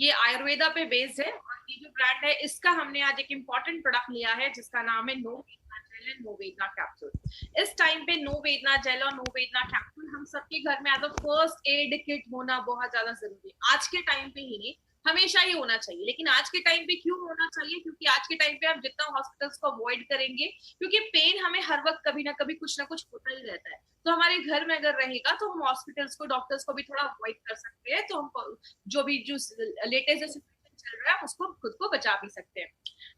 ये आयुर्वेदा पे बेस्ड है और ये जो ब्रांड है इसका हमने आज एक इम्पॉर्टेंट प्रोडक्ट लिया है जिसका नाम है no Vedna gel and no Vedna capsule. इस टाइम पे नो वेदना जेल और नो वेदना कैप्सूल हम सबके घर में as a first aid kit होना बहुत ज्यादा जरूरी है। आज के टाइम पे ही नहीं, हमेशा ही होना चाहिए। लेकिन आज के टाइम पे क्यों होना चाहिए? क्योंकि आज के टाइम पे हम जितना हॉस्पिटल्स को अवॉइड करेंगे, क्योंकि पेन हमें हर वक्त कभी ना कभी कुछ ना कुछ होता ही रहता है, तो हमारे घर में अगर रहेगा तो हम हॉस्पिटल्स को, डॉक्टर्स को भी थोड़ा अवॉइड कर सकते हैं। तो हम जो भी जो लेटेस्ट सिचुएशन चल रहा है उसको खुद को बचा भी सकते हैं।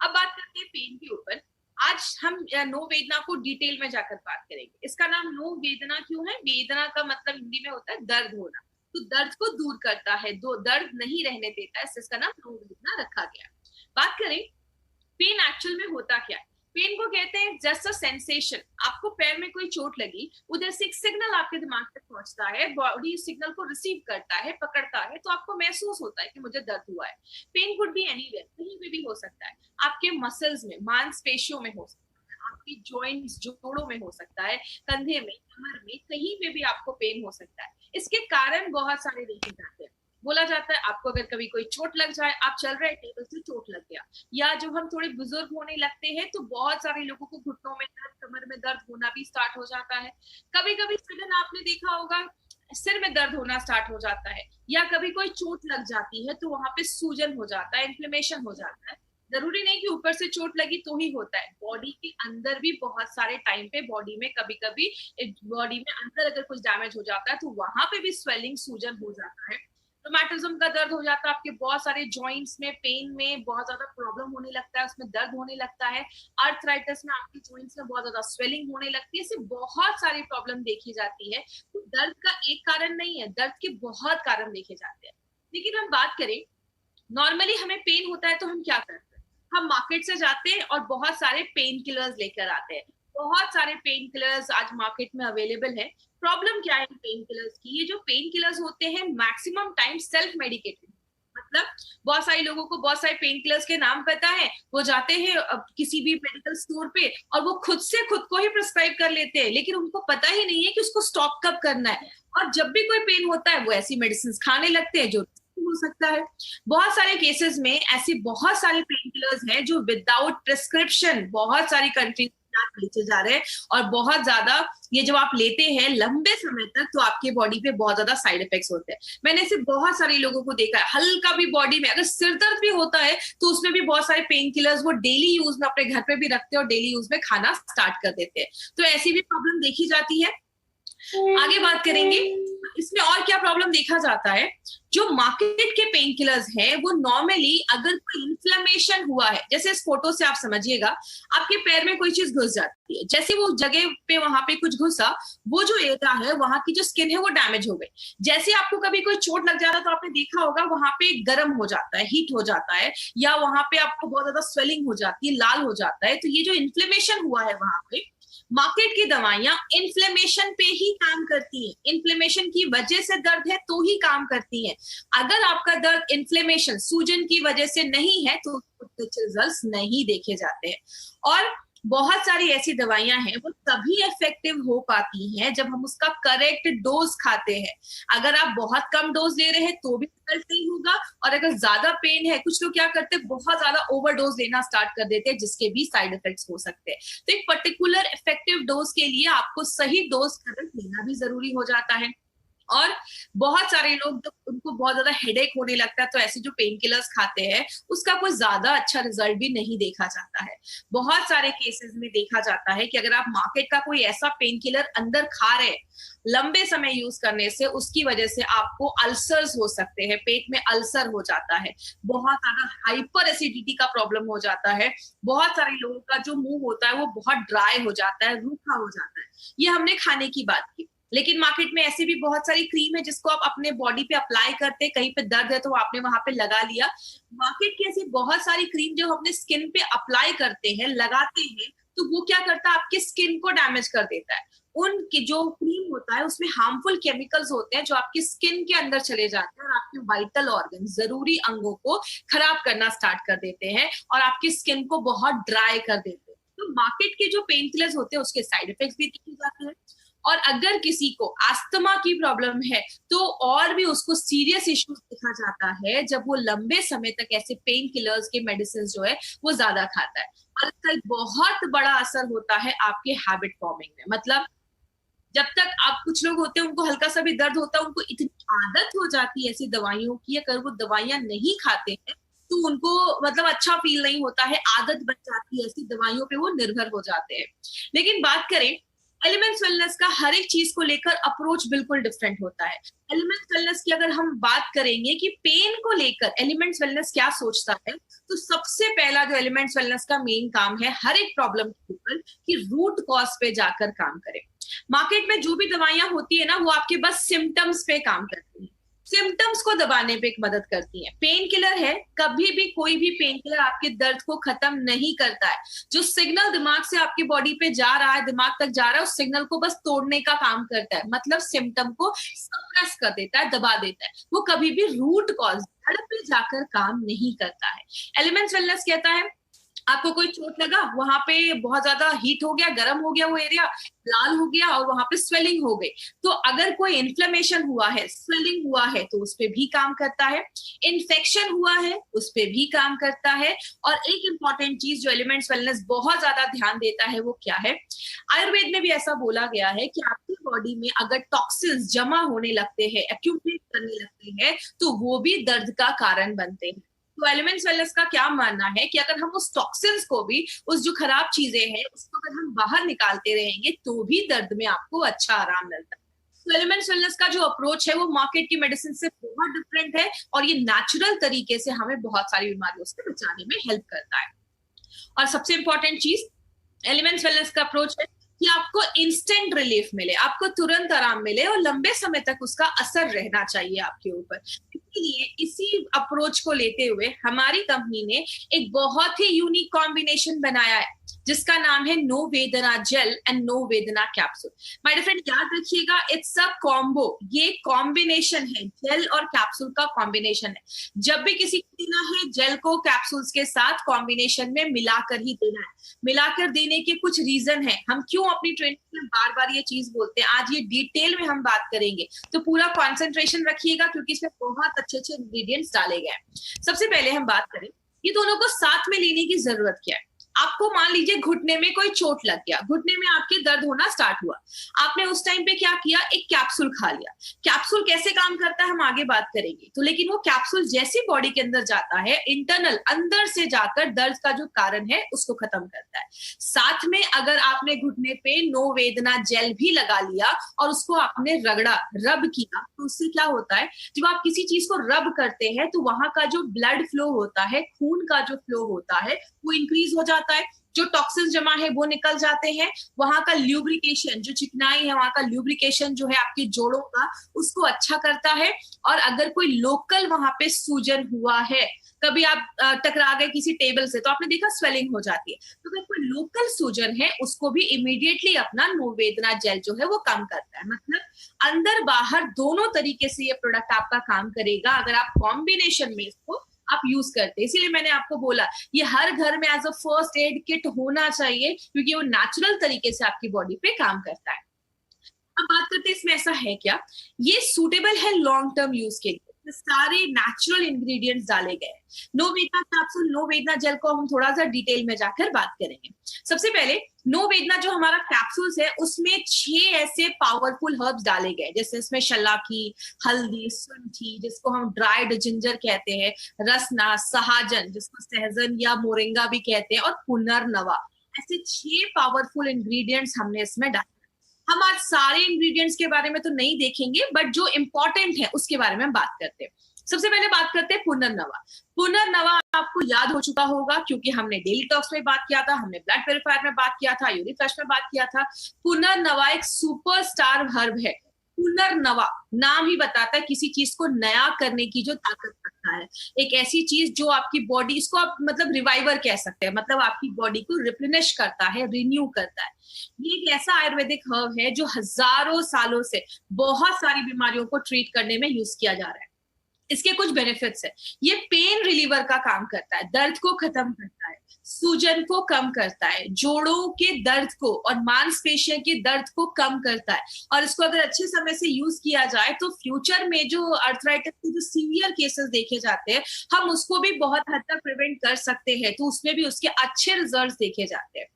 अब बात करते हैं पेन के ऊपर। आज हम नो वेदना को डिटेल में जाकर बात करेंगे। इसका नाम नो वेदना क्यों है? वेदना का मतलब हिंदी में होता है दर्द होना, तो दर्द को दूर करता है, दो दर्द नहीं रहने देता है, इसका नाम नो वेदना रखा गया। बात करें पेन एक्चुअल में होता क्या है? पेन को कहते हैं जस्ट अ सेंसेशन। आपको पैर में कोई चोट लगी, उधर से एक सिग्नल आपके दिमाग तक पहुंचता है, बॉडी सिग्नल को रिसीव करता है, पकड़ता है, तो आपको महसूस होता है कि मुझे दर्द हुआ है। पेन कुड बी एनीवेयर, कहीं पे भी हो सकता है। आपके मसल्स में, मांसपेशियों में हो सकता है, आपकी जॉइंट्स, जोड़ों में हो सकता है, कंधे में, कमर में, कहीं पे भी आपको पेन हो सकता है। इसके कारण बहुत सारे देखे जाते हैं। बोला जाता है आपको अगर कभी कोई चोट लग जाए, आप चल रहे टेबल से चोट लग गया, या जब हम थोड़े बुजुर्ग होने लगते हैं तो बहुत सारे लोगों को घुटनों में दर्द, कमर में दर्द होना भी स्टार्ट हो जाता है। कभी कभी सडन आपने देखा होगा सिर में दर्द होना स्टार्ट हो जाता है, या कभी कोई चोट लग जाती है तो वहां पे सूजन हो जाता है, इन्फ्लेमेशन हो जाता है। जरूरी नहीं कि ऊपर से चोट लगी तो ही होता है, बॉडी के अंदर भी बहुत सारे टाइम पे बॉडी में कभी कभी बॉडी में अंदर अगर कुछ डैमेज हो जाता है तो वहां पे भी स्वेलिंग, सूजन हो जाता है। रोमैटिज्म का दर्द हो जाता है, आपके बहुत सारे जॉइंट्स में, पेन में बहुत ज्यादा प्रॉब्लम होने लगता है, उसमें दर्द होने लगता है। आर्थराइटिस में आपके जॉइंट्स में बहुत ज्यादा स्वेलिंग होने लगती है। ऐसे बहुत सारी प्रॉब्लम देखी जाती है। तो दर्द का एक कारण नहीं है, दर्द के बहुत कारण देखे जाते हैं। लेकिन हम बात करें नॉर्मली हमें पेन होता है तो हम क्या करते हैं? हम मार्केट से जाते हैं और बहुत सारे पेन किलर्स लेकर आते हैं। बहुत सारे पेन किलर्स आज मार्केट में अवेलेबल है। प्रॉब्लम क्या है पेन किलर्स की? ये जो पेन किलर्स होते हैं मैक्सिमम टाइम सेल्फ मेडिकेटेड, मतलब बहुत सारे लोगों को बहुत सारे पेन किलर्स के नाम पता है, वो जाते हैं किसी भी मेडिकल स्टोर पे और वो खुद से खुद को ही प्रिस्क्राइब कर लेते हैं, लेकिन उनको पता ही नहीं है कि उसको स्टॉप कब करना है। और जब भी कोई पेन होता है वो ऐसी मेडिसिन खाने लगते हैं जो हो सकता है। बहुत सारे केसेस में ऐसे बहुत सारे पेन किलर्स हैं जो विदाउट प्रिस्क्रिप्शन बहुत सारी कंट्रीज बेचे जा रहे हैं, और बहुत ज्यादा ये जब आप लेते हैं लंबे समय तक तो आपके बॉडी पे बहुत ज्यादा साइड इफेक्ट्स होते हैं। मैंने ऐसे बहुत सारे लोगों को देखा है, हल्का भी बॉडी में अगर सिर दर्द भी होता है तो उसमें भी बहुत सारे पेन किलर्स वो डेली यूज में अपने घर पे भी रखते हैं और डेली यूज में खाना स्टार्ट कर देते हैं। तो ऐसी भी प्रॉब्लम देखी जाती है। आगे बात करेंगे इसमें और क्या प्रॉब्लम देखा जाता है। जो मार्केट के पेन किलर्स हैं वो नॉर्मली अगर कोई इन्फ्लेमेशन हुआ है, जैसे इस फोटो से आप समझिएगा, आपके पैर में कोई चीज घुस जाती है, जैसे वो जगह पे वहां पे कुछ घुसा, वो जो एरिया है वहां की जो स्किन है वो डैमेज हो गई। जैसे आपको कभी कोई चोट लग जाता है तो आपने देखा होगा वहां पे गर्म हो जाता है, हीट हो जाता है, या वहां पे आपको बहुत ज्यादा स्वेलिंग हो जाती है, लाल हो जाता है। तो ये जो इन्फ्लेमेशन हुआ है वहां पे, मार्केट की दवाइयां इन्फ्लेमेशन पे ही काम करती हैं, इन्फ्लेमेशन की वजह से दर्द है तो ही काम करती हैं। अगर आपका दर्द इन्फ्लेमेशन, सूजन की वजह से नहीं है तो रिजल्ट्स नहीं देखे जाते हैं। और बहुत सारी ऐसी दवाइयां हैं वो तभी इफेक्टिव हो पाती हैं जब हम उसका करेक्ट डोज खाते हैं। अगर आप बहुत कम डोज ले रहे हैं तो भी रिजल्ट नहीं होगा, और अगर ज्यादा पेन है, कुछ लोग क्या करते हैं बहुत ज्यादा ओवरडोज लेना स्टार्ट कर देते हैं जिसके भी साइड इफेक्ट्स हो सकते हैं। तो एक पर्टिकुलर इफेक्टिव डोज के लिए आपको सही डोज करेक्ट लेना भी जरूरी हो जाता है। और बहुत सारे लोग जब उनको बहुत ज्यादा हेडेक होने लगता है तो ऐसे जो पेन किलर्स खाते हैं उसका कोई ज्यादा अच्छा रिजल्ट भी नहीं देखा जाता है। बहुत सारे केसेस में देखा जाता है कि अगर आप मार्केट का कोई ऐसा पेन किलर अंदर खा रहे हैं, लंबे समय यूज करने से उसकी वजह से आपको अल्सर्स हो सकते हैं, पेट में अल्सर हो जाता है, बहुत ज्यादा हाइपर एसिडिटी का प्रॉब्लम हो जाता है, बहुत सारे लोगों का जो मुंह होता है वो बहुत ड्राई हो जाता है, रूखा हो जाता है। ये हमने खाने की बात की। लेकिन मार्केट में ऐसी भी बहुत सारी क्रीम है जिसको आप अपने बॉडी पे अप्लाई करते, कहीं पे दर्द है तो आपने वहां पे लगा लिया। मार्केट की ऐसी बहुत सारी क्रीम जो अपने स्किन पे अप्लाई करते हैं, लगाते हैं, तो वो क्या करता है आपकी स्किन को डैमेज कर देता है। उनकी जो क्रीम होता है उसमें हार्मफुल केमिकल्स होते हैं जो आपकी स्किन के अंदर चले जाते हैं और आपके वाइटल ऑर्गन, जरूरी अंगों को खराब करना स्टार्ट कर देते हैं और आपकी स्किन को बहुत ड्राई कर देते हैं। तो मार्केट के जो पेन किलर्स होते हैं उसके साइड इफेक्ट्स भी देखे जाते हैं। और अगर किसी को अस्थमा की प्रॉब्लम है तो और भी उसको सीरियस इश्यूज देखा जाता है जब वो लंबे समय तक ऐसे पेन किलर्स के मेडिसिन जो है वो ज्यादा खाता है। और इसका एक बहुत बड़ा असर होता है आपके हैबिट फॉर्मिंग में। मतलब जब तक आप, कुछ लोग होते हैं उनको हल्का सा भी दर्द होता है, उनको इतनी आदत हो जाती है ऐसी दवाइयों की, अगर वो दवाइयां नहीं खाते हैं तो उनको मतलब अच्छा फील नहीं होता है, आदत बन जाती है, ऐसी दवाइयों पे वो निर्भर हो जाते हैं। लेकिन बात करें एलिमेंट्स वेलनेस का, हर एक चीज को लेकर अप्रोच बिल्कुल डिफरेंट होता है। एलिमेंट्स वेलनेस की अगर हम बात करेंगे कि पेन को लेकर एलिमेंट्स वेलनेस क्या सोचता है, तो सबसे पहला जो एलिमेंट्स वेलनेस का मेन काम है हर एक प्रॉब्लम के ऊपर कि रूट कॉज पे जाकर काम करें। मार्केट में जो भी दवाइयां होती है ना, वो आपके बस सिम्टम्स पे काम करती है, सिम्टम्स को दबाने पे एक मदद करती है। पेन किलर है, कभी भी कोई भी पेन किलर आपके दर्द को खत्म नहीं करता है। जो सिग्नल दिमाग से आपकी बॉडी पे जा रहा है, दिमाग तक जा रहा है, उस सिग्नल को बस तोड़ने का काम करता है, मतलब सिम्टम को सप्रेस कर देता है, दबा देता है। वो कभी भी रूट कॉज जड़ पे जाकर काम नहीं करता है। एलिमेंट्स वेलनेस कहता है आपको कोई चोट लगा, वहां पे बहुत ज्यादा हीट हो गया, गर्म हो गया वो एरिया, लाल हो गया और वहां पे स्वेलिंग हो गई, तो अगर कोई इन्फ्लेमेशन हुआ है, स्वेलिंग हुआ है, तो उस पे भी काम करता है। इन्फेक्शन हुआ है, उस पे भी काम करता है। और एक इंपॉर्टेंट चीज जो एलिमेंट्स वेलनेस बहुत ज्यादा ध्यान देता है वो क्या है, आयुर्वेद में भी ऐसा बोला गया है कि आपकी बॉडी में अगर टॉक्सिन्स जमा होने लगते हैं, एक्यूमुलेट करने लगते हैं, तो वो भी दर्द का कारण बनते हैं। तो एलिमेंट्स वेलनेस का क्या मानना है कि अगर हम उस टॉक्सिन्स को भी, उस जो खराब चीजें हैं उसको अगर हम बाहर निकालते रहेंगे तो भी दर्द में आपको अच्छा आराम मिलता है। तो एलिमेंट्स वेलनेस का जो अप्रोच है वो मार्केट की मेडिसिन से बहुत डिफरेंट है और ये नेचुरल तरीके से हमें बहुत सारी बीमारियों से बचाने में हेल्प करता है। और सबसे इंपॉर्टेंट चीज एलिमेंट्स वेलनेस का अप्रोच है कि आपको इंस्टेंट रिलीफ मिले, आपको तुरंत आराम मिले और लंबे समय तक उसका असर रहना चाहिए आपके ऊपर। इसलिए इसी अप्रोच को लेते हुए हमारी कंपनी ने एक बहुत ही यूनिक कॉम्बिनेशन बनाया है जिसका नाम है no Vedna gel and no Vedna capsule. My dear friend, याद रखिएगा, इट्स अ कॉम्बो, ये कॉम्बिनेशन है, जेल और कैप्सूल का कॉम्बिनेशन है। जब भी किसी को देना है, जेल को कैप्सूल्स के साथ कॉम्बिनेशन में मिलाकर ही देना है। मिलाकर देने के कुछ रीजन है, हम क्यों अपनी ट्रेनिंग में बार बार ये चीज बोलते हैं, आज ये डिटेल में हम बात करेंगे, तो पूरा कॉन्सेंट्रेशन रखिएगा क्योंकि इसमें बहुत अच्छे अच्छे इंग्रेडिएंट्स डाले गए हैं। सबसे पहले हम बात करें ये दोनों को साथ में लेने की जरूरत क्या है। आपको मान लीजिए घुटने में कोई चोट लग गया, घुटने में आपके दर्द होना स्टार्ट हुआ, आपने उस टाइम पे क्या किया, एक कैप्सूल खा लिया। कैप्सूल कैसे काम करता है हम आगे बात करेंगे, तो लेकिन वो कैप्सूल जैसे बॉडी के अंदर जाता है, इंटरनल अंदर से जाकर दर्द का जो कारण है उसको खत्म करता है। साथ में अगर आपने घुटने पे नो वेदना जेल भी लगा लिया और उसको आपने रगड़ा, रब किया, तो उससे क्या होता है, जब आप किसी चीज को रब करते हैं तो वहां का जो ब्लड फ्लो होता है, खून का जो फ्लो होता है वो इंक्रीज हो जाता है, जो टॉक्सिन जमा है वो निकल जाते हैं, वहां का ल्यूब्रिकेशन, जो चिकनाई है वहां का ल्यूब्रिकेशन जो है आपके जोड़ों का, उसको अच्छा करता है। और अगर कोई लोकल वहां पे सूजन हुआ है, कभी आप टकरा गए किसी टेबल से तो आपने देखा स्वेलिंग हो जाती है, तो अगर कोई लोकल सूजन है उसको भी इमीडिएटली अपना नो वेदना जेल जो है वो कम करता है। मतलब अंदर बाहर दोनों तरीके से ये प्रोडक्ट आपका काम करेगा अगर आप कॉम्बिनेशन में इसको आप यूज करते हैं। इसीलिए मैंने आपको बोला ये हर घर में as a first aid kit होना चाहिए क्योंकि वो नेचुरल तरीके से आपकी बॉडी पे काम करता है। अब बात करते हैं इसमें ऐसा है क्या, ये सूटेबल है लॉन्ग टर्म यूज के लिए, सारे नेचुरल इंग्रेडिएंट्स डाले गए। No Vedna capsule, no Vedna jail को हम थोड़ा सा डिटेल में जाकर बात करेंगे। सबसे पहले नो वेदना जो हमारा कैप्सूल्स है उसमें 6 ऐसे पावरफुल हर्ब्स डाले गए, जैसे इसमें शलाकी, हल्दी, सुंठी जिसको हम ड्राइड जिंजर कहते हैं, रसना, सहाजन जिसको सहजन या मोरिंगा भी कहते हैं, और पुनर्नवा, ऐसे 6 पावरफुल इंग्रेडिएंट्स हमने इसमें डाले। हम आज सारे इंग्रेडिएंट्स के बारे में तो नहीं देखेंगे, बट जो इंपॉर्टेंट है उसके बारे में हम बात करते हैं। सबसे पहले बात करते हैं पुनर्नवा। पुनर्नवा आपको याद हो चुका होगा क्योंकि हमने डेली टॉक्स में बात किया था, हमने ब्लड प्योरीफायर में बात किया था, यूरिक फ्लश में बात किया था। पुनर्नवा एक सुपरस्टार हर्ब है। पुनर्नवा नाम ही बताता है किसी चीज को नया करने की जो ताकत रखता है, एक ऐसी चीज जो आपकी बॉडी, इसको आप मतलब रिवाइवर कह सकते हैं, मतलब आपकी बॉडी को रिप्लेनिश करता है, रिन्यू करता है। ये एक ऐसा आयुर्वेदिक हर्ब है जो हजारों सालों से बहुत सारी बीमारियों को ट्रीट करने में यूज किया जा रहा है। इसके कुछ बेनिफिट्स है। ये पेन रिलीवर का काम करता है, दर्द को खत्म करता है, सूजन को कम करता है, जोड़ों के दर्द को और मांसपेशियों के दर्द को कम करता है। और इसको अगर अच्छे समय से यूज किया जाए तो फ्यूचर में जो अर्थराइटिस के जो सीवियर केसेस देखे जाते हैं, हम उसको भी बहुत हद तक प्रिवेंट कर सकते हैं, तो उसमें भी उसके अच्छे रिजल्ट्स देखे जाते हैं।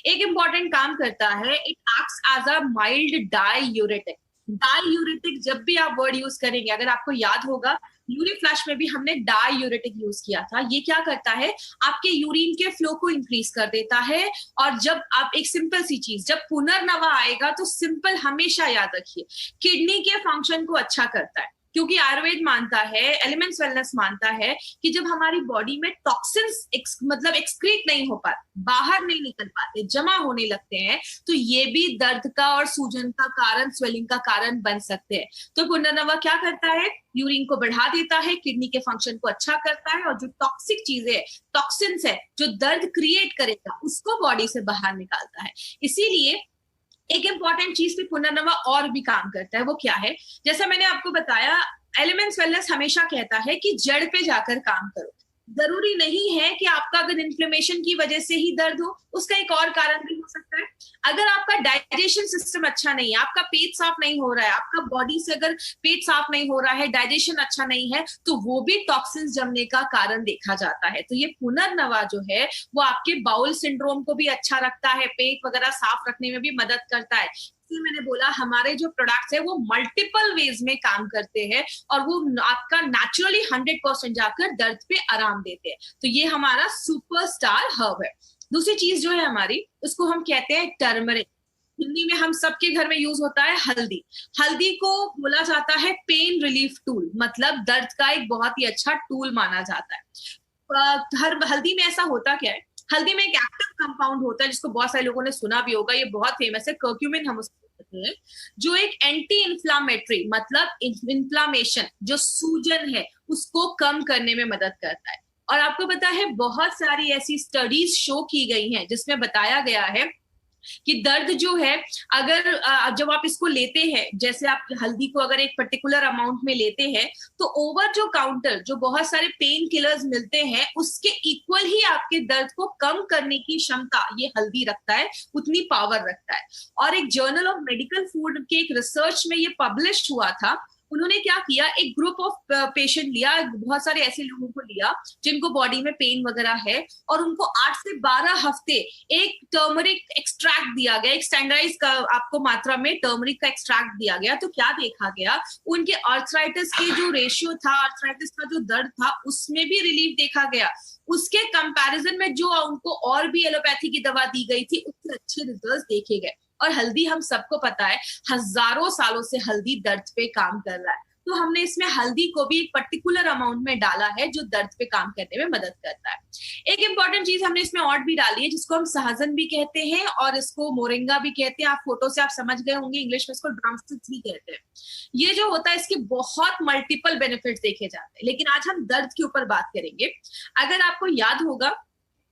एक इंपॉर्टेंट काम करता है, it acts as a mild diuretic. Diuretic जब भी आप वर्ड यूज करेंगे, अगर आपको याद होगा यूरिन फ्लैश में भी हमने डाययूरेटिक यूज किया था। ये क्या करता है, आपके यूरिन के फ्लो को इंक्रीज कर देता है। और जब आप एक सिंपल सी चीज, जब पुनर्नवा आएगा तो सिंपल हमेशा याद रखिए, किडनी के फंक्शन को अच्छा करता है, क्योंकि आयुर्वेद मानता है, एलिमेंट्स वेलनेस मानता है कि जब हमारी बॉडी में टॉक्सिन्स मतलब एक्सक्रीट नहीं हो पाते, बाहर नहीं निकल पाते, जमा होने लगते हैं, तो ये भी दर्द का और सूजन का कारण, स्वेलिंग का कारण बन सकते हैं। तो पुनर्नवा क्या करता है, यूरिन को बढ़ा देता है, किडनी के फंक्शन को अच्छा करता है, और जो टॉक्सिक चीजें, टॉक्सिन्स है जो दर्द क्रिएट करेगा, उसको बॉडी से बाहर निकालता है। इसीलिए एक इंपॉर्टेंट चीज पे पुनर्नवा और भी काम करता है, वो क्या है, जैसा मैंने आपको बताया, एलिमेंट्स वेलनेस हमेशा कहता है कि जड़ पे जाकर काम करो। जरूरी नहीं है कि आपका अगर इन्फ्लेमेशन की वजह से ही दर्द हो, उसका एक और कारण भी हो सकता है। अगर आपका डाइजेशन सिस्टम अच्छा नहीं है, आपका पेट साफ नहीं हो रहा है, आपका बॉडी से अगर पेट साफ नहीं हो रहा है, डाइजेशन अच्छा नहीं है, तो वो भी टॉक्सिन्स जमने का कारण देखा जाता है। तो ये पुनर्नवा जो है वो आपके बाउल सिंड्रोम को भी अच्छा रखता है, पेट वगैरह साफ रखने में भी मदद करता है। मैंने बोला हमारे जो प्रोडक्ट्स है वो मल्टीपल वेज में काम करते हैं, और वो आपका नेचुरली 100% जाकर दर्द पे आराम देते हैं। तो ये हमारा सुपरस्टार हर्ब है। दूसरी चीज जो है हमारी, उसको हम कहते हैं टर्मरिक। हिंदी में हम सबके घर में यूज होता है हल्दी। हल्दी को बोला जाता है पेन रिलीफ टूल, मतलब दर्द का एक बहुत ही अच्छा टूल माना जाता है। हर हल्दी में ऐसा होता क्या है, हल्दी में एक एक्टिव कंपाउंड होता है जिसको बहुत सारे लोगों ने सुना भी होगा, ये बहुत फेमस है, कर्क्यूमिन हम उसको कहते हैं, जो एक एंटी इंफ्लामेटरी, मतलब इंफ्लामेशन, जो सूजन है उसको कम करने में मदद करता है। और आपको पता है बहुत सारी ऐसी स्टडीज शो की गई हैं जिसमें बताया गया है कि दर्द जो है, अगर जब आप इसको लेते हैं, जैसे आप हल्दी को अगर एक पर्टिकुलर अमाउंट में लेते हैं, तो ओवर जो काउंटर जो बहुत सारे पेन किलर्स मिलते हैं, उसके इक्वल ही आपके दर्द को कम करने की क्षमता ये हल्दी रखता है, उतनी पावर रखता है। और एक जर्नल ऑफ मेडिकल फूड के एक रिसर्च में ये पब्लिश हुआ था। उन्होंने क्या किया, एक ग्रुप ऑफ पेशेंट लिया, बहुत सारे ऐसे लोगों को लिया जिनको बॉडी में पेन वगैरह है, और उनको 8 से 12 हफ्ते एक टर्मरिक एक्सट्रैक्ट दिया गया, एक स्टैंडर्डाइज का आपको मात्रा में टर्मरिक का एक्सट्रैक्ट दिया गया। तो क्या देखा गया, उनके आर्थराइटिस के जो रेशियो था, आर्थराइटिस का जो दर्द था, उसमें भी रिलीफ देखा गया। उसके कंपैरिजन में जो उनको और भी एलोपैथी की दवा दी गई थी, उससे अच्छे रिजल्ट देखे गए। और हल्दी हम सबको पता है, हजारों सालों से हल्दी दर्द पे काम कर रहा है, तो हमने इसमें हल्दी को भी एक पर्टिकुलर अमाउंट में डाला है जो दर्द पे काम करने में मदद करता है। एक इंपॉर्टेंट चीज हमने इसमें और भी डाली है जिसको हम सहजन भी कहते हैं और इसको मोरिंगा भी कहते हैं। आप फोटो से आप समझ गए होंगे, इंग्लिश में इसको ड्रमस्टिक्स भी कहते हैं। ये जो होता है इसके बहुत मल्टीपल बेनिफिट्स देखे जाते हैं, लेकिन आज हम दर्द के ऊपर बात करेंगे। अगर आपको याद होगा,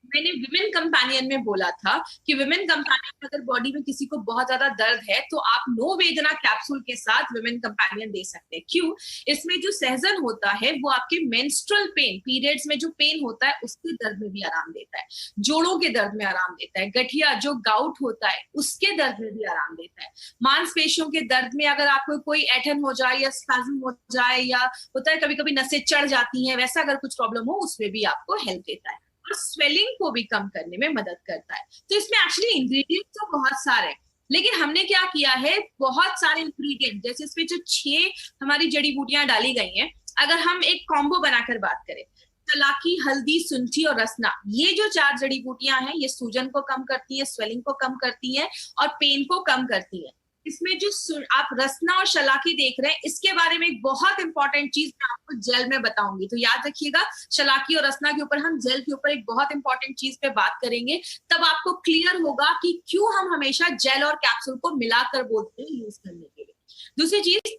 मैंने विमेन कंपेनियन में बोला था कि विमेन कंपेनियन में अगर बॉडी में किसी को बहुत ज्यादा दर्द है तो आप नो वेदना कैप्सूल के साथ विमेन कंपेनियन दे सकते हैं। क्यों? इसमें जो सहजन होता है वो आपके मेंस्ट्रुअल पेन, पीरियड्स में जो पेन होता है उसके दर्द में भी आराम देता है, जोड़ों के दर्द में आराम देता है, गठिया जो गाउट होता है उसके दर्द में भी आराम देता है, मांसपेशियों के दर्द में अगर आपको कोई ऐठन हो जाए या स्पैज्म हो जाए, या होता है कभी कभी नसें चढ़ जाती हैं, वैसा अगर कुछ प्रॉब्लम हो उसमें भी आपको हेल्प देता है, स्वेलिंग को भी कम करने में मदद करता है। तो इसमें एक्चुअली इंग्रेडिएंट्स तो बहुत सारे, लेकिन हमने क्या किया है, बहुत सारे इंग्रेडिएंट, जैसे इसमें जो 6 हमारी जड़ी बूटियां डाली गई हैं, अगर हम एक कॉम्बो बनाकर बात करें, तलाकी, हल्दी, सुंठी और रसना, ये जो 4 जड़ी बूटियां हैं, ये सूजन को कम करती है, स्वेलिंग को कम करती है और पेन को कम करती है। इसमें जो आप रसना और शलाकी देख रहे हैं, इसके बारे में एक बहुत इंपॉर्टेंट चीज मैं आपको जेल में बताऊंगी, तो याद रखिएगा, शलाकी और रसना के ऊपर हम जेल के ऊपर एक बहुत इंपॉर्टेंट चीज पे बात करेंगे, तब आपको क्लियर होगा कि क्यों हम हमेशा जेल और कैप्सूल को मिलाकर बोलते हैं यूज करने के लिए। दूसरी चीज,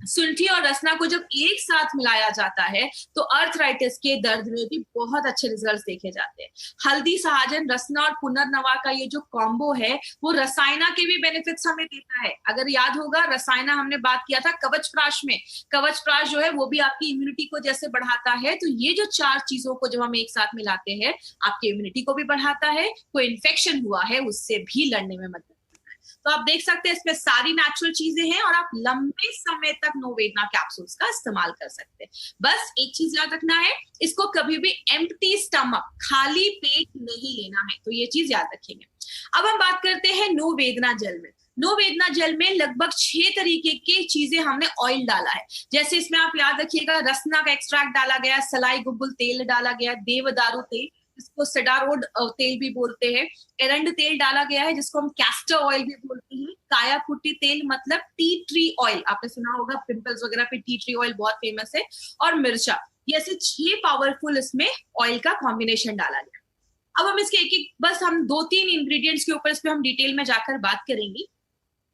सुंठी और रसना को जब एक साथ मिलाया जाता है तो अर्थराइटिस के दर्द में भी बहुत अच्छे रिजल्ट्स देखे जाते हैं। हल्दी, सहाजन, रसना और पुनर्नवा का ये जो कॉम्बो है वो रसायना के भी बेनिफिट्स हमें देता है। अगर याद होगा, रसायना हमने बात किया था कवच प्राश में। कवच प्राश जो है वो भी आपकी इम्यूनिटी को जैसे बढ़ाता है, तो ये जो चार चीजों को जब हम एक साथ मिलाते हैं, आपकी इम्यूनिटी को भी बढ़ाता है, कोई इन्फेक्शन हुआ है उससे भी लड़ने में मदद। तो आप देख सकते हैं इसमें सारी नेचुरल चीजें हैं और आप लंबे समय तक नोवेदना कैप्सूल्स का इस्तेमाल कर सकते हैं। बस एक चीज याद रखना है, इसको कभी भी एम्प्टी स्टमक, खाली पेट नहीं लेना है, तो ये चीज याद रखेंगे। अब हम बात करते हैं नोवेदना जेल में। नोवेदना जेल में लगभग 6 तरीके की चीजें हमने ऑयल डाला है। जैसे इसमें आप याद रखिएगा, रसना का एक्सट्रैक्ट डाला गया, सलाई गुग्गुल तेल डाला गया, देवदारू तेल, इसको सेडारोड तेल भी बोलते हैं, एरंड तेल डाला गया है जिसको हम कैस्टर ऑयल भी बोलते हैं, काया फुट्टी तेल मतलब टी ट्री ऑयल, आपने सुना होगा पिंपल्स वगैरह पे टी ट्री ऑयल बहुत फेमस है, और मिर्चा। ये ऐसे 6 पावरफुल इसमें ऑयल का कॉम्बिनेशन डाला गया। अब हम इसके एक एक बस हम 2-3 इंग्रेडिएंट्स के ऊपर इस पे हम डिटेल में जाकर बात करेंगे।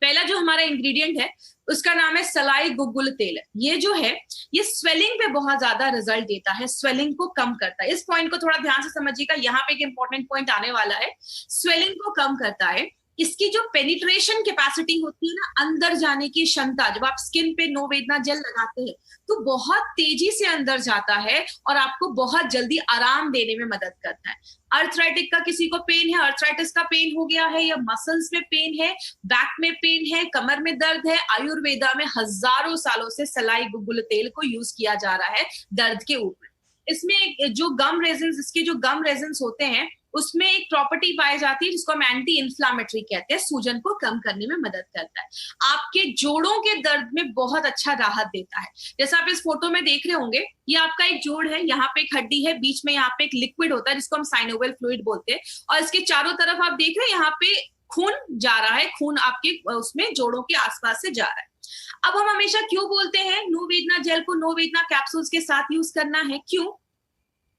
पहला जो हमारा इंग्रेडिएंट है उसका नाम है सलाई गुग्गुल तेल। ये जो है ये स्वेलिंग पे बहुत ज्यादा रिजल्ट देता है, स्वेलिंग को कम करता है। इस पॉइंट को थोड़ा ध्यान से समझिएगा, यहाँ पे एक इंपॉर्टेंट पॉइंट आने वाला है। स्वेलिंग को कम करता है, इसकी जो पेनिट्रेशन कैपेसिटी होती है ना, अंदर जाने की क्षमता, जब आप स्किन पे नोवेदना जेल लगाते हैं तो बहुत तेजी से अंदर जाता है और आपको बहुत जल्दी आराम देने में मदद करता है। अर्थराइटिक का किसी को पेन है, अर्थराइटिस का पेन हो गया है, या मसल्स में पेन है, बैक में पेन है, कमर में दर्द है, आयुर्वेदा में हजारों सालों से सलाई गुग्गुल तेल को यूज किया जा रहा है दर्द के ऊपर। इसमें जो गम रेजिन्स, इसके जो गम रेजिन्स होते हैं उसमें एक प्रॉपर्टी पाई जाती है जिसको हम एंटी इन्फ्लामेटरी कहते हैं, सूजन को कम करने में मदद करता है, आपके जोड़ों के दर्द में बहुत अच्छा राहत देता है। जैसा आप इस फोटो में देख रहे होंगे, ये आपका एक जोड़ है, यहाँ पे एक हड्डी है, बीच में यहाँ पे एक लिक्विड होता है जिसको हम साइनोवियल फ्लूइड बोलते हैं, और इसके चारों तरफ आप देख रहे हैं यहाँ पे खून जा रहा है, खून आपके उसमें जोड़ों के आसपास से जा रहा है। अब हम हमेशा क्यों बोलते हैं नोवेदना जेल को नोवेदना कैप्सूल्स के साथ यूज करना है? क्यों?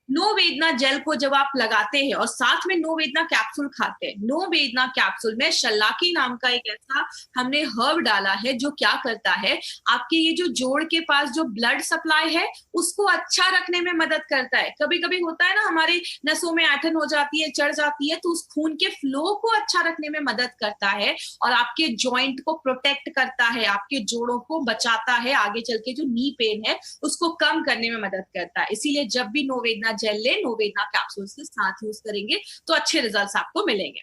नोवेदना जेल को जब आप लगाते हैं और साथ में नोवेदना कैप्सूल खाते हैं, नोवेदना कैप्सूल में शल्लाकी नाम का एक ऐसा हमने हर्ब डाला है जो क्या करता है, आपके ये जो जोड़ के पास जो ब्लड सप्लाई है उसको अच्छा रखने में मदद करता है। कभी कभी होता है ना, हमारे नसों में ऐंठन हो जाती है, चढ़ जाती है, तो उस खून के फ्लो को अच्छा रखने में मदद करता है और आपके जॉइंट को प्रोटेक्ट करता है, आपके जोड़ों को बचाता है, आगे चल के जो नी पेन है उसको कम करने में मदद करता है। इसीलिए जब भी नोवेदना जेल ले, नोवेदना कैप्सूल्स के साथ यूज करेंगे तो अच्छे रिजल्ट्स आपको मिलेंगे।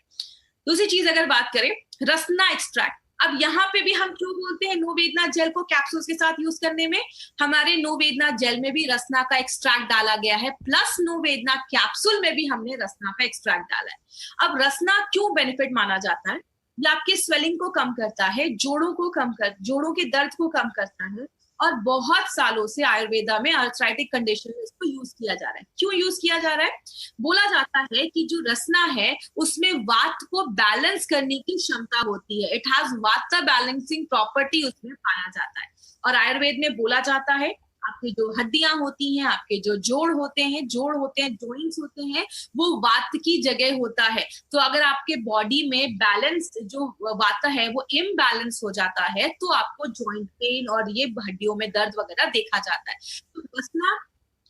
दूसरी चीज अगर बात करें, रसना एक्सट्रैक्ट। अब यहाँ पे भी हम क्यों बोलते हैं नोवेदना जेल को कैप्सूल्स के साथ यूज करने में? हमारे नोवेदना जेल में भी रसना का एक्सट्रैक्ट डाला गया है, प्लस नोवेदना कैप्सूल में भी हमने रसना का एक्सट्रैक्ट डाला है। अब रसना क्यों बेनिफिट माना जाता है? ये आपके स्वेलिंग को कम करता है, जोड़ों के दर्द को कम करता है, और बहुत सालों से आयुर्वेदा में अर्थराइटिक कंडीशन में इसको यूज किया जा रहा है। क्यों यूज किया जा रहा है? बोला जाता है कि जो रसना है उसमें वात को बैलेंस करने की क्षमता होती है, इट हैज वाता बैलेंसिंग प्रॉपर्टी उसमें पाया जाता है। और आयुर्वेद में बोला जाता है आपकी जो हड्डियां होती हैं, आपके जो जोड़ होते हैं, जॉइंट्स होते हैं, वो वात की जगह होता है। तो अगर आपके बॉडी में बैलेंस जो वात है वो इम्बैलेंस हो जाता है तो आपको जॉइंट पेन और ये हड्डियों में दर्द वगैरह देखा जाता है। तो रसना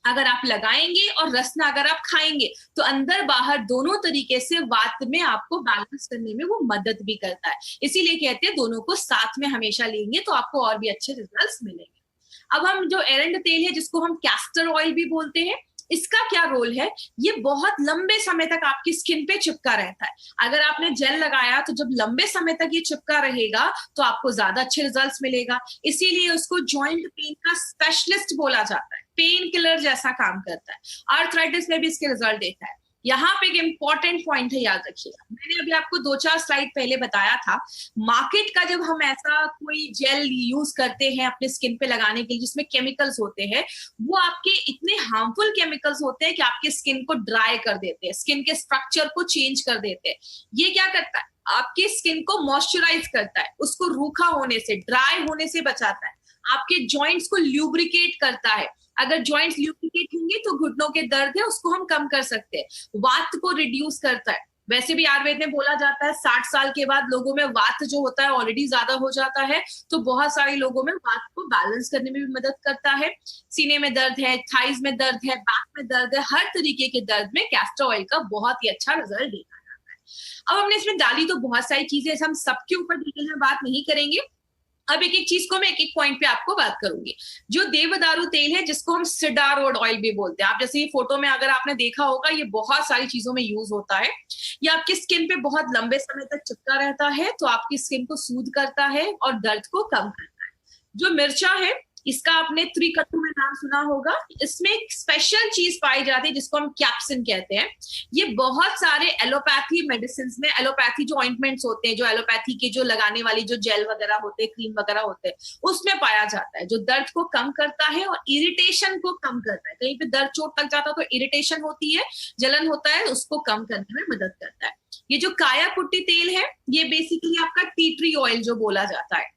अगर आप लगाएंगे और रसना अगर आप खाएंगे तो अंदर बाहर दोनों तरीके से वात में आपको बैलेंस करने में वो मदद भी करता है। इसीलिए कहते हैं दोनों को साथ में हमेशा लेंगे तो आपको और भी अच्छे रिजल्ट्स मिलेंगे। अब हम जो एरंड तेल है जिसको हम कैस्टर ऑयल भी बोलते हैं, इसका क्या रोल है? ये बहुत लंबे समय तक आपकी स्किन पे चिपका रहता है। अगर आपने जेल लगाया तो जब लंबे समय तक ये चिपका रहेगा तो आपको ज्यादा अच्छे रिजल्ट्स मिलेगा। इसीलिए उसको जॉइंट पेन का स्पेशलिस्ट बोला जाता है, पेन किलर जैसा काम करता है। अर्थराइटिस में भी इसके रिजल्ट देता है। यहाँ पे एक इंपॉर्टेंट पॉइंट है, याद रखिएगा, मैंने अभी आपको 2-4 स्लाइड पहले बताया था, मार्केट का जब हम ऐसा कोई जेल यूज करते हैं अपने स्किन पे लगाने के लिए जिसमें केमिकल्स होते हैं, वो आपके इतने हार्मफुल केमिकल्स होते हैं कि आपके स्किन को ड्राई कर देते हैं, स्किन के स्ट्रक्चर को चेंज कर देते हैं। ये क्या करता है? आपकी स्किन को मॉइस्चराइज करता है, उसको रूखा होने से, ड्राई होने से बचाता है, आपके जॉइंट्स को ल्यूब्रिकेट करता है। अगर जॉइंट्स ल्यूब्रिकेट होंगे तो घुटनों के दर्द है उसको हम कम कर सकते हैं, वात को रिड्यूस करता है, वैसे भी आयुर्वेद में बोला जाता है 60 साल के बाद लोगों में वात जो होता है ऑलरेडी ज्यादा हो जाता है, तो बहुत सारे लोगों में वात को बैलेंस करने में भी मदद करता है। सीने में दर्द है, थाइज में दर्द है, बैक में दर्द है, हर तरीके के दर्द में कैस्टर ऑयल का बहुत ही अच्छा रिजल्ट देखा जाता है। अब हमने इसमें डाली तो बहुत सारी चीजें, हम सबके ऊपर डिटेल में बात नहीं करेंगे। अब एक एक चीज को मैं एक एक पॉइंट पे आपको बात करूंगी। जो देवदारू तेल है, जिसको हम सिडारोड ऑयल भी बोलते हैं, आप जैसे ये फोटो में अगर आपने देखा होगा, ये बहुत सारी चीजों में यूज होता है। ये आपकी स्किन पे बहुत लंबे समय तक चिपका रहता है, तो आपकी स्किन को सूद करता है और दर्द को कम करता है। जो मिर्चा है, इसका आपने त्रिकट्टू में नाम सुना होगा। इसमें एक स्पेशल चीज पाई जाती है जिसको हम कैप्सिन कहते हैं। ये बहुत सारे एलोपैथी मेडिसिन में, एलोपैथी जो ऑइंटमेंट्स होते हैं, जो एलोपैथी के जो लगाने वाली जो जेल वगैरह होते हैं, क्रीम वगैरह होते हैं, उसमें पाया जाता है, जो दर्द को कम करता है और इरिटेशन को कम करता है। कहीं पे दर्द चोट लग जाता है तो इरिटेशन होती है, जलन होता है, उसको कम करने में मदद करता है। ये जो काया कुट्टी तेल है, ये बेसिकली आपका टी ट्री ऑयल जो बोला जाता है,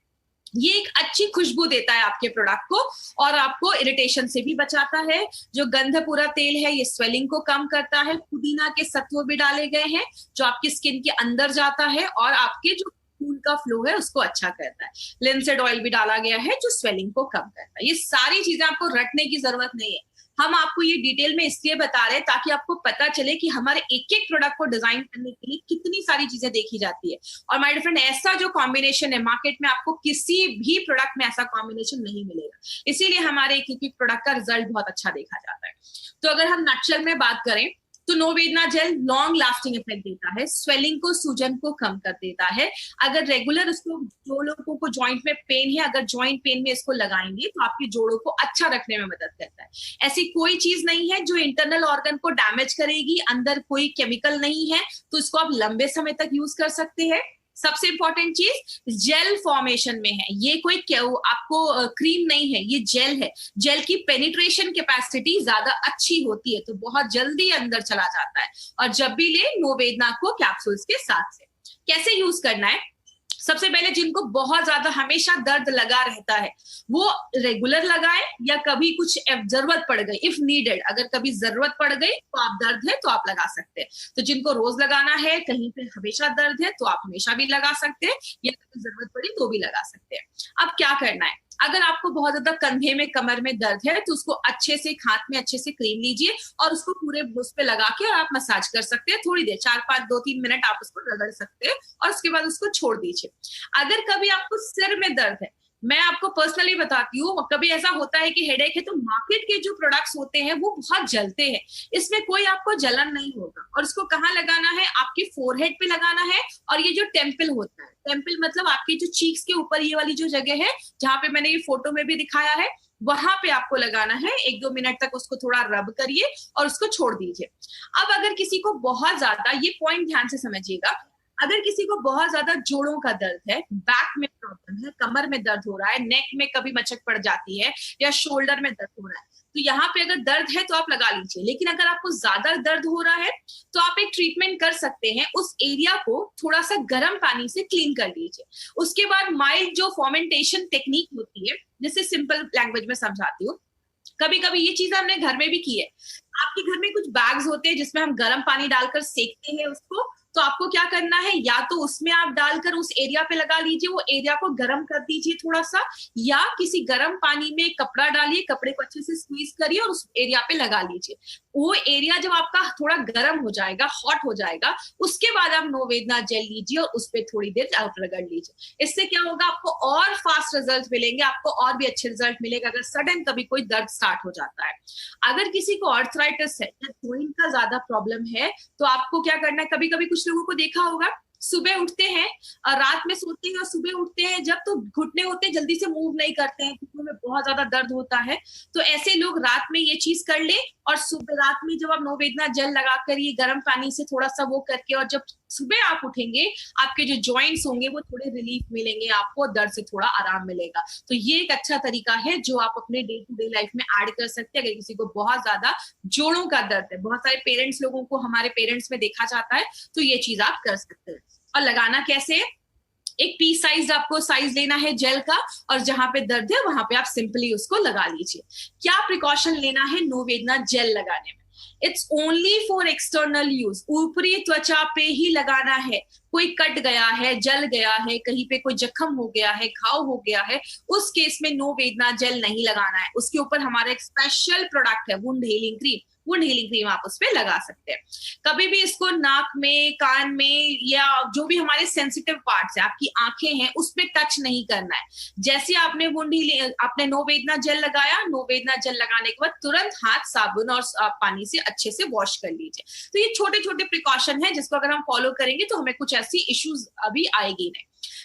ये एक अच्छी खुशबू देता है आपके प्रोडक्ट को और आपको इरिटेशन से भी बचाता है। जो गंधपुरा तेल है, ये स्वेलिंग को कम करता है। पुदीना के सत्व भी डाले गए हैं, जो आपकी स्किन के अंदर जाता है और आपके जो खून का फ्लो है उसको अच्छा करता है। लिंसेड ऑयल भी डाला गया है, जो स्वेलिंग को कम करता है। ये सारी चीजें आपको रटने की जरूरत नहीं है, हम आपको ये डिटेल में इसलिए बता रहे हैं ताकि आपको पता चले कि हमारे एक एक प्रोडक्ट को डिजाइन करने के लिए कितनी सारी चीजें देखी जाती है। और माय डियर फ्रेंड, ऐसा जो कॉम्बिनेशन है मार्केट में, आपको किसी भी प्रोडक्ट में ऐसा कॉम्बिनेशन नहीं मिलेगा, इसीलिए हमारे एक एक प्रोडक्ट का रिजल्ट बहुत अच्छा देखा जाता है। तो अगर हम नटशेल में बात करें तो नोवेदना जेल लॉन्ग लास्टिंग इफेक्ट देता है, स्वेलिंग को, सूजन को कम कर देता है। अगर रेगुलर उसको, जो लोगों को जॉइंट में पेन है, अगर जॉइंट पेन में इसको लगाएंगे तो आपके जोड़ों को अच्छा रखने में मदद करता है। ऐसी कोई चीज नहीं है जो इंटरनल ऑर्गन को डैमेज करेगी, अंदर कोई केमिकल नहीं है, तो इसको आप लंबे समय तक यूज कर सकते हैं। सबसे इंपॉर्टेंट चीज जेल फॉर्मेशन में है, ये कोई आपको क्रीम नहीं है, ये जेल है। जेल की पेनिट्रेशन कैपेसिटी ज्यादा अच्छी होती है, तो बहुत जल्दी अंदर चला जाता है। और जब भी ले नोवेदना को कैप्सूल्स के साथ से कैसे यूज करना है, सबसे पहले जिनको बहुत ज्यादा हमेशा दर्द लगा रहता है वो रेगुलर लगाए, या कभी कुछ जरूरत पड़ गई, इफ नीडेड, अगर कभी जरूरत पड़ गई तो आप दर्द है तो आप लगा सकते हैं। तो जिनको रोज लगाना है, कहीं पे हमेशा दर्द है, तो आप हमेशा भी लगा सकते हैं, या कभी जरूरत पड़ी तो भी लगा सकते हैं। अब क्या करना है, अगर आपको बहुत ज्यादा कंधे में, कमर में दर्द है, तो उसको अच्छे से हाथ में अच्छे से क्रीम लीजिए और उसको पूरे उस पे लगा के आप मसाज कर सकते हैं। थोड़ी देर, 4-5-2-3 मिनट आप उसको रगड़ सकते हैं और उसके बाद उसको छोड़ दीजिए। अगर कभी आपको सिर में दर्द है, मैं आपको पर्सनली बताती हूँ, कभी ऐसा होता है कि हेडेक है, तो मार्केट के जो प्रोडक्ट्स होते हैं वो बहुत जलते हैं, इसमें कोई आपको जलन नहीं होगा। और इसको कहाँ लगाना है, आपके फोरहेड पे लगाना है। और ये जो टेम्पल होता है, टेम्पल मतलब आपके जो चीक्स के ऊपर ये वाली जो जगह है, जहां पे मैंने ये फोटो में भी दिखाया है, वहां पे आपको लगाना है। 1-2 मिनट तक उसको थोड़ा रब करिए और उसको छोड़ दीजिए। अब अगर किसी को बहुत ज्यादा, ये पॉइंट ध्यान से समझिएगा, अगर किसी को बहुत ज्यादा जोड़ों का दर्द है, बैक में प्रॉब्लम है, कमर में दर्द हो रहा है, नेक में कभी मचक पड़ जाती है, या शोल्डर में दर्द हो रहा है, तो यहाँ पे अगर दर्द है तो आप लगा लीजिए। लेकिन अगर आपको ज्यादा दर्द हो रहा है तो आप एक ट्रीटमेंट कर सकते हैं, उस एरिया को थोड़ा सा गर्म पानी से क्लीन कर लीजिए। उसके बाद माइल्ड जो फॉर्मेंटेशन टेक्निक होती है, जिसे सिंपल लैंग्वेज में समझाती हूँ, कभी कभी ये चीज हमने घर में भी की है। आपके घर में कुछ बैग्स होते हैं जिसमें हम गर्म पानी डालकर सेकते हैं उसको, तो आपको क्या करना है, या तो उसमें आप डालकर उस एरिया पे लगा लीजिए, वो एरिया को गर्म कर दीजिए थोड़ा सा, या किसी गर्म पानी में कपड़ा डालिए, कपड़े को अच्छे से स्क्वीज करिए और उस एरिया पे लगा लीजिए। वो एरिया जब आपका थोड़ा गर्म हो जाएगा, हॉट हो जाएगा, उसके बाद आप नोवेदना जेल लीजिए और उस पर थोड़ी देर आप रगड़ लीजिए। इससे क्या होगा, आपको और फास्ट रिजल्ट मिलेंगे, आपको और भी अच्छे रिजल्ट मिलेगा अगर सडन कभी कोई दर्द स्टार्ट हो जाता है। अगर किसी को आर्थराइटिस है या जॉइंट का ज्यादा प्रॉब्लम है, तो आपको क्या करना है, कभी कभी कुछ लोगों को देखा होगा, सुबह उठते हैं और रात में सोते हैं और सुबह उठते हैं जब, तो घुटने होते हैं, जल्दी से मूव नहीं करते हैं, घुटनों में बहुत ज्यादा दर्द होता है। तो ऐसे लोग रात में ये चीज कर ले, और सुबह रात में जब आप नोवेदना जेल लगाकर ये गर्म पानी से थोड़ा सा वो करके, और जब सुबह आप उठेंगे, आपके जो जॉइंट्स होंगे वो थोड़े रिलीफ मिलेंगे, आपको दर्द से थोड़ा आराम मिलेगा। तो ये एक अच्छा तरीका है जो आप अपने डे टू डे लाइफ में ऐड कर सकते हैं। अगर किसी को बहुत ज्यादा जोड़ों का दर्द है, बहुत सारे पेरेंट्स लोगों को हमारे पेरेंट्स में देखा जाता है, तो ये चीज आप कर सकते हैं। और लगाना कैसे है, एक पीस साइज आपको साइज लेना है जेल का, और जहां पे दर्द है वहां पे आप सिंपली उसको लगा लीजिए। क्या प्रिकॉशन लेना है नोवेदना जेल लगाने में, it's only for external use, ऊपरी त्वचा पे ही लगाना है। कोई कट गया है, जल गया है, कहीं पे कोई जख्म हो गया है, घाव हो गया है, उस केस में नो वेदना जेल नहीं लगाना है। उसके ऊपर हमारा एक स्पेशल प्रोडक्ट है wound healing cream, wound healing cream आप उस पर लगा सकते हैं। कभी भी इसको नाक में, कान में, या जो भी हमारे सेंसिटिव पार्ट्स है, आपकी आंखें हैं, उस पर टच नहीं करना है। जैसे आपने वुंड हीलिंग, आपने नो वेदना जेल लगाया, नो वेदना जेल लगाने के बाद तुरंत हाथ साबुन और पानी से अच्छे से वॉश कर लीजिए। तो ये छोटे छोटे प्रिकॉशन है जिसको अगर हम फॉलो करेंगे तो हमें कुछ ऐसी इश्यूज अभी आएगी नहीं।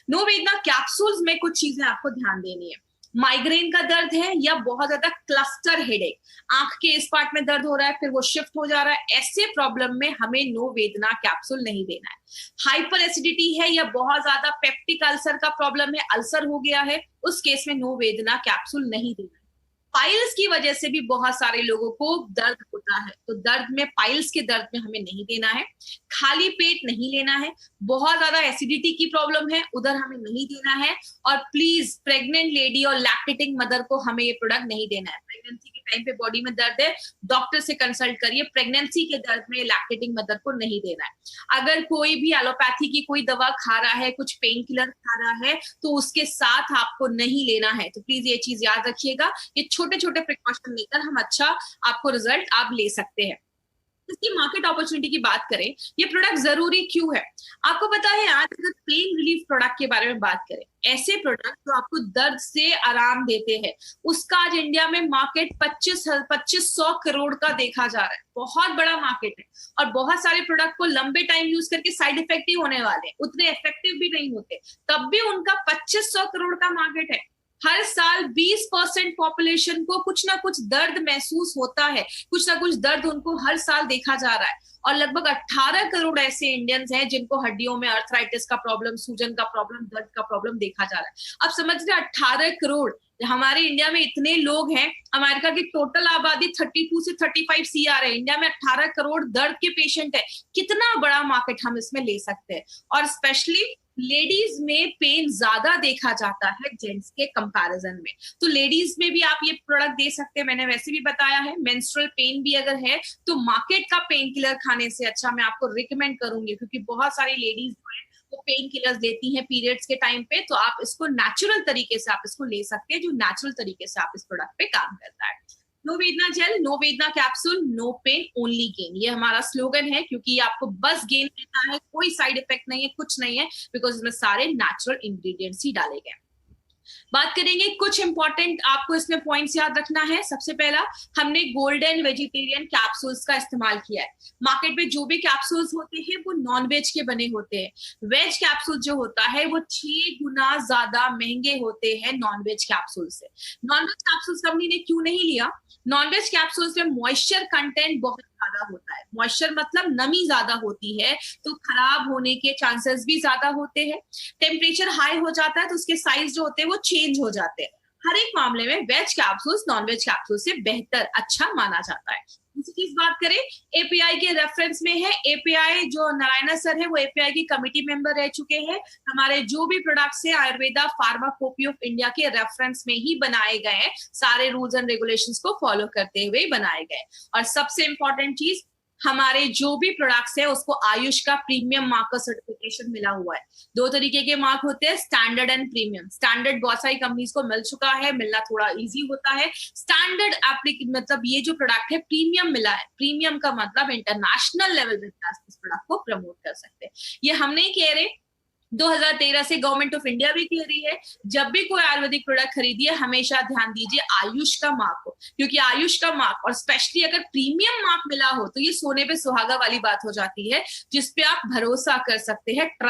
नो वेदना कैप्सूल्स में कुछ चीजें आपको ध्यान देनी है। माइग्रेन का दर्द है या बहुत ज्यादा क्लस्टर हेडेक, आंख के इस पार्ट में दर्द हो रहा है फिर वो शिफ्ट हो जा रहा है, ऐसे प्रॉब्लम में हमें नो वेदना कैप्सूल नहीं देना है। हाइपर एसिडिटी है या बहुत ज्यादा पेप्टिक अल्सर का प्रॉब्लम है, अल्सर हो गया है, उस केस में नो वेदना कैप्सूल नहीं देना है। पाइल्स की वजह से भी बहुत सारे लोगों को दर्द होता है, तो दर्द में, पाइल्स के दर्द में हमें नहीं देना है। खाली पेट नहीं लेना है। बहुत ज्यादा एसिडिटी की प्रॉब्लम है, उधर हमें नहीं देना है। और प्लीज प्रेग्नेंट लेडी और लैक्टेटिंग मदर को हमें ये प्रोडक्ट नहीं देना है। प्रेगनेंसी के टाइम पे बॉडी में दर्द है, डॉक्टर से कंसल्ट करिए। प्रेगनेंसी के दर्द में लैक्टेटिंग मदर को नहीं देना है। अगर कोई भी एलोपैथी की कोई दवा खा रहा है, कुछ पेन किलर खा रहा है, तो उसके साथ आपको नहीं लेना है। तो प्लीज ये चीज याद रखिएगा। ये छोटे छोटे प्रिकॉशन लेकर हम अच्छा आपको रिजल्ट आप ले सकते हैं। इसकी मार्केट अपॉर्चुनिटी की बात करें, ये प्रोडक्ट जरूरी क्यों है? आपको पता है, आज अगर पेन रिलीफ प्रोडक्ट के बारे में बात करें, ऐसे प्रोडक्ट जो आपको दर्द से आराम देते हैं, उसका आज इंडिया में मार्केट 2500 करोड़ का देखा जा रहा है। बहुत बड़ा मार्केट है। और बहुत सारे प्रोडक्ट को लंबे टाइम यूज करके साइड इफेक्टिव होने वाले हैं, उतने इफेक्टिव भी नहीं होते, तब भी उनका 2500 करोड़ का मार्केट है। हर साल 20% पॉपुलेशन को कुछ ना कुछ दर्द महसूस होता है, कुछ ना कुछ दर्द उनको हर साल देखा जा रहा है। और लगभग 18 करोड़ ऐसे इंडियंस हैं जिनको हड्डियों में अर्थराइटिस का प्रॉब्लम, सूजन का प्रॉब्लम, दर्द का प्रॉब्लम देखा जा रहा है। अब समझ रहे, 18 करोड़ हमारे इंडिया में इतने लोग हैं। अमेरिका की टोटल आबादी 32 से 35 CR है, इंडिया में 18 करोड़ दर्द के पेशेंट है। कितना बड़ा मार्केट हम इसमें ले सकते हैं। और स्पेशली लेडीज में पेन ज्यादा देखा जाता है जेंट्स के कंपैरिजन में, तो लेडीज में भी आप ये प्रोडक्ट दे सकते हैं। मैंने वैसे भी बताया है, मेंस्ट्रुअल पेन भी अगर है तो मार्केट का पेन किलर खाने से अच्छा मैं आपको रिकमेंड करूंगी, क्योंकि बहुत सारी लेडीज जो है वो पेन किलर्स देती हैं पीरियड्स के टाइम पे। तो आप इसको नेचुरल तरीके से आप इसको ले सकते हैं, जो नेचुरल तरीके से आप इस प्रोडक्ट पे काम करता है। No Vedna gel, no Vedna capsule, no pain only gain, ये हमारा स्लोगन है, क्योंकि ये आपको बस गेन देता है, कोई साइड इफेक्ट नहीं है, कुछ नहीं है, बिकॉज इसमें सारे नेचुरल इंग्रेडिएंट्स ही डाले गए। बात करेंगे कुछ इंपॉर्टेंट आपको इसमें पॉइंट्स याद रखना है। सबसे पहला, हमने गोल्डन वेजिटेरियन कैप्सूल्स का इस्तेमाल किया है। मार्केट में जो भी कैप्सूल्स होते हैं वो नॉन वेज के बने होते हैं। वेज कैप्सूल जो होता है वो 6 गुना ज्यादा महंगे होते हैं नॉन वेज कैप्सूल से। नॉन वेज कैप्सूल्स कंपनी ने क्यों नहीं लिया? नॉन वेज कैप्सूल्स में मॉइस्चर कंटेंट बहुत ज्यादा होता है। मॉइस्चर मतलब नमी ज्यादा होती है, तो खराब होने के चांसेस भी ज्यादा होते हैं। टेम्परेचर हाई हो जाता है तो उसके साइज जो होते हैं वो चेंज हो जाते हैं। हर एक मामले में veg capsules non veg capsule से बेहतर, अच्छा माना जाता है। दूसरी चीज बात करें, एपीआई के रेफरेंस में है। एपीआई जो नारायणा सर है वो एपीआई की कमिटी मेंबर रह चुके हैं। हमारे जो भी प्रोडक्ट्स है आयुर्वेदा फार्माकोपी ऑफ इंडिया के रेफरेंस में ही बनाए गए हैं, सारे रूल्स एंड रेगुलेशंस को फॉलो करते हुए बनाए गए। और सबसे इंपॉर्टेंट चीज, हमारे जो भी प्रोडक्ट्स है उसको आयुष का प्रीमियम मार्क का सर्टिफिकेशन मिला हुआ है। 2 तरीके के मार्क होते हैं, स्टैंडर्ड एंड प्रीमियम। स्टैंडर्ड बहुत सारी कंपनीज को मिल चुका है, मिलना थोड़ा इजी होता है। स्टैंडर्ड मतलब ये जो प्रोडक्ट है प्रीमियम मिला है। प्रीमियम का मतलब इंटरनेशनल लेवल पे इस प्रोडक्ट को प्रमोट कर सकते हैं। ये हम नहीं कह रहे, 2013 से गवर्नमेंट ऑफ इंडिया भी कह रही है, जब भी कोई आयुर्वेदिक प्रोडक्ट खरीदिए हमेशा ध्यान दीजिए आयुष का मार्क हो, क्योंकि आयुष का मार्क और स्पेशली अगर प्रीमियम मार्क मिला हो तो ये सोने पे सुहागा वाली बात हो जाती है, जिसपे आप भरोसा कर सकते हैं, ट्रस्ट